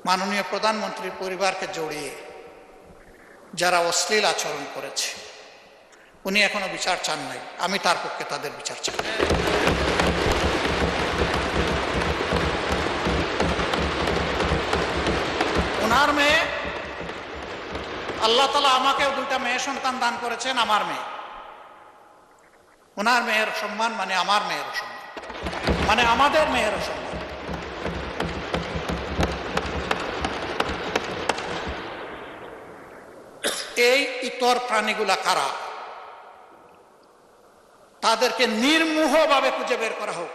মাননীয় প্রধানমন্ত্রীর পরিবারকে জড়িয়ে যারা অশ্লীল আচরণ করেছে, উনি এখনো বিচার চান নাই, আমি তার পক্ষে তাদের বিচার চাই। ওনার মেয়ে, আল্লাহ তাআলা আমাকেও দুইটা মেয়ে সন্তান দান করেছেন, আমার মেয়ে। ওনার মেয়ের সম্মান মানে আমার মেয়ের সম্মান, মানে আমাদের মেয়ের সম্মান। এই ইতর প্রাণীগুলা কারা, তাদেরকে নির্মোহভাবে খুঁজে বের করা হোক।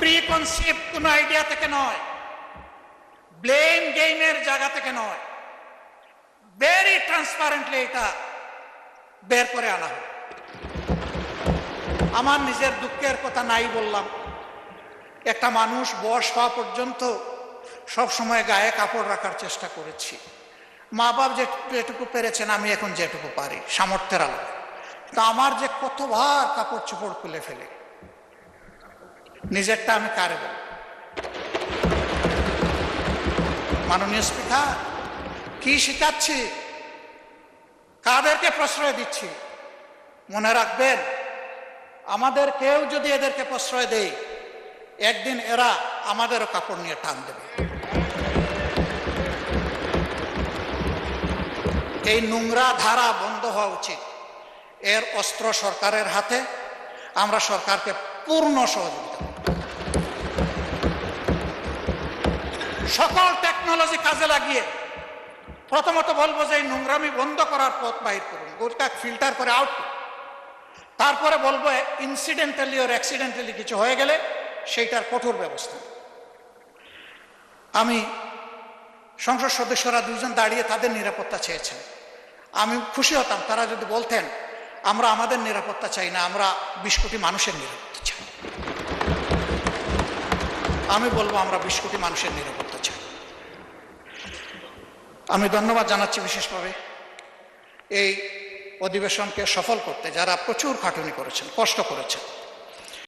প্রিকনসেপ্ট কোন আইডিয়া থেকে নয়, ব্লেম গেমের জায়গা থেকে নয়, ভেরি ট্রান্সপারেন্টলি এটা বের করে আনা হোক। আমার নিজের দুঃখের কথা নাই বললাম, একটা মানুষ বয়স হওয়া পর্যন্ত সব সময় গায়ে কাপড় রাখার চেষ্টা করেছি। মা বাপ যেটুকু পেরেছেন, আমি এখন যেটুকু পারি সামর্থ্যের আলোকে। তা আমার যে কতবার কাপড় চোপড় খুলে ফেলে, নিজেরটা আমি কারে বল। মাননীয় স্পিকার, কি শিখাচ্ছি, কাদেরকে প্রশ্রয় দিচ্ছি? মনে রাখবেন, আমাদের কেউ যদি এদেরকে প্রশ্রয় দেয়, একদিন এরা আমাদেরও কাপড় নিয়ে টান দেবে। এই নোংরা ধারা বন্ধ হওয়া উচিত। এর অস্ত্র সরকারের হাতে, আমরা সরকারকে পূর্ণ সহযোগিতা করব। সকল টেকনোলজি কাজে লাগিয়ে প্রথমত বলবো যে এই নোংরামি বন্ধ করার পথ বাহির করুন, গোটা ফিল্টার করে আউট করুন। তারপরে বলবো ইনসিডেন্টালি ওর অ্যাক্সিডেন্টালি কিছু হয়ে গেলে সেইটার কঠোর ব্যবস্থা। আমি সংসদ সদস্যরা দুইজন দাঁড়িয়ে তাদের নিরাপত্তা চেয়েছেন, আমি খুশি হতাম তারা যদি বলতেন আমরা আমাদের নিরাপত্তা চাই না, আমরা 20 কোটি মানুষের নিরাপত্তা চাই। আমি বলবো আমরা 20 কোটি মানুষের নিরাপত্তা চাই। আমি ধন্যবাদ জানাচ্ছি বিশেষভাবে এই অধিবেশনকে সফল করতে যারা প্রচুর খাটুনি করেছেন, কষ্ট করেছেন।